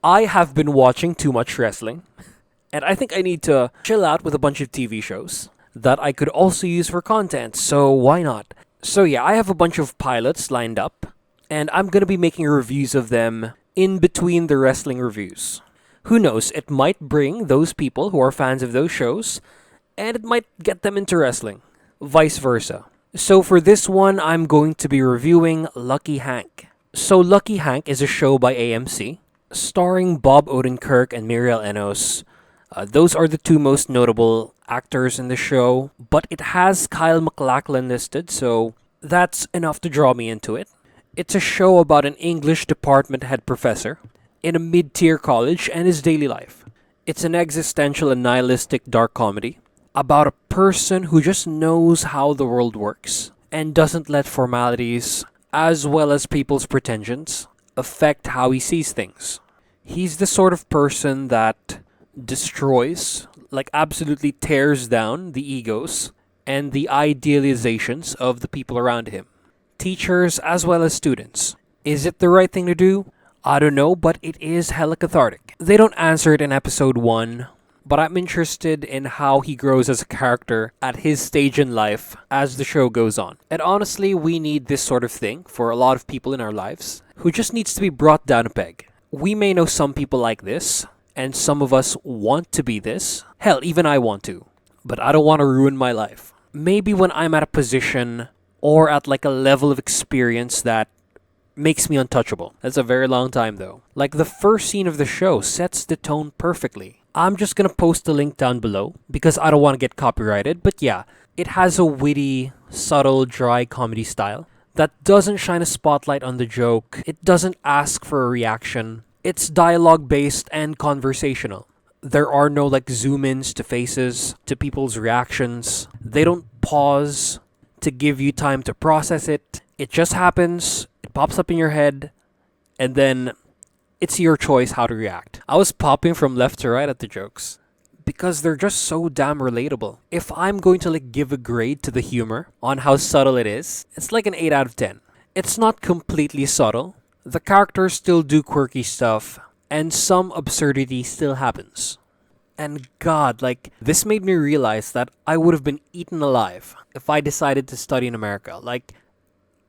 I have been watching too much wrestling, and I think I need to chill out with a bunch of TV shows that I could also use for content, so why not? So, yeah, I have a bunch of pilots lined up, and I'm gonna be making reviews of them in between the wrestling reviews. Who knows, it might bring those people who are fans of those shows, and it might get them into wrestling. Vice versa. So for this one, I'm going to be reviewing Lucky Hank. So Lucky Hank is a show by AMC, starring Bob Odenkirk and Muriel Enos. Those are the two most notable actors in the show, but it has Kyle MacLachlan listed, so that's enough to draw me into it. It's a show about an English department head professor in a mid-tier college and his daily life. It's an existential and nihilistic dark comedy about a person who just knows how the world works and doesn't let formalities, as well as people's pretensions, affect how he sees things. He's the sort of person that destroys, like absolutely tears down the egos and the idealizations of the people around him, teachers as well as students. Is it the right thing to do? I don't know, but it is hella cathartic. They don't answer it in episode 1, but I'm interested in how he grows as a character at his stage in life as the show goes on. And honestly, we need this sort of thing for a lot of people in our lives who just needs to be brought down a peg. We may know some people like this, and some of us want to be this. Hell, even I want to. But I don't want to ruin my life. Maybe when I'm at a position or at like a level of experience that makes me untouchable. That's a very long time though. Like the first scene of the show sets the tone perfectly. I'm just gonna post the link down below because I don't want to get copyrighted, but yeah, it has a witty, subtle, dry comedy style that doesn't shine a spotlight on the joke. It doesn't ask for a reaction. It's dialogue based and conversational. There are no like zoom ins to faces, to people's reactions. They don't pause to give you time to process it. It just happens, it pops up in your head, and then it's your choice how to react. I was popping from left to right at the jokes because they're just so damn relatable. If I'm going to like give a grade to the humor on how subtle it is, it's like an 8 out of 10. It's not completely subtle. The characters still do quirky stuff, and some absurdity still happens. And God, like, this made me realize that I would have been eaten alive if I decided to study in America. Like,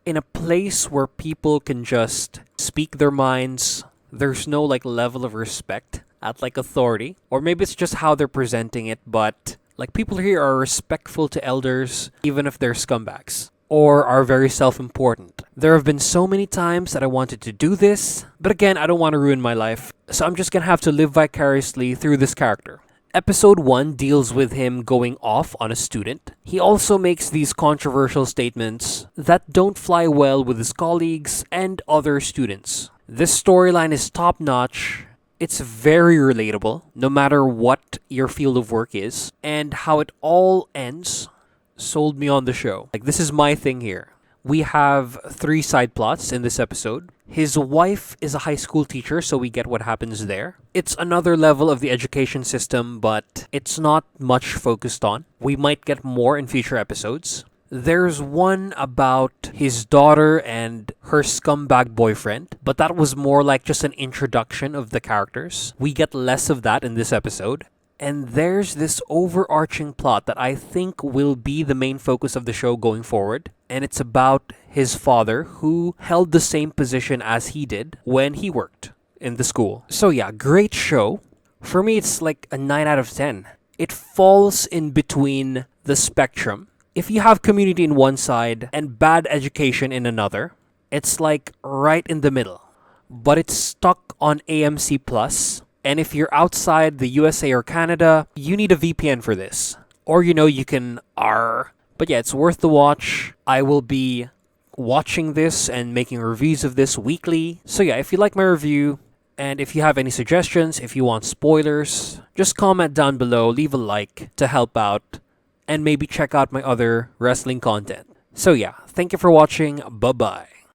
in a place where people can just speak their minds, there's no, like, level of respect at, like, authority. Or maybe it's just how they're presenting it, but, like, people here are respectful to elders, even if they're scumbags. Or are very self-important. There have been so many times that I wanted to do this, but again, I don't want to ruin my life, so I'm just gonna have to live vicariously through this character. Episode 1 deals with him going off on a student. He also makes these controversial statements that don't fly well with his colleagues and other students. This storyline is top-notch. It's very relatable, no matter what your field of work is, and how it all ends sold me on the show. Like, this is my thing here. We have 3 side plots in this episode. His wife is a high school teacher, so we get what happens there. It's another level of the education system, but it's not much focused on. We might get more in future episodes. There's one about his daughter and her scumbag boyfriend, but that was more like just an introduction of the characters. We get less of that in this episode. And there's this overarching plot that I think will be the main focus of the show going forward. And it's about his father, who held the same position as he did when he worked in the school. So yeah, great show. For me, it's like a 9 out of 10. It falls in between the spectrum. If you have community in one side and bad education in another, it's like right in the middle. But it's stuck on AMC Plus. And if you're outside the USA or Canada, you need a VPN for this. Or, you can R. But yeah, it's worth the watch. I will be watching this and making reviews of this weekly. So yeah, if you like my review, and if you have any suggestions, if you want spoilers, just comment down below, leave a like to help out, and maybe check out my other wrestling content. So yeah, thank you for watching. Bye-bye.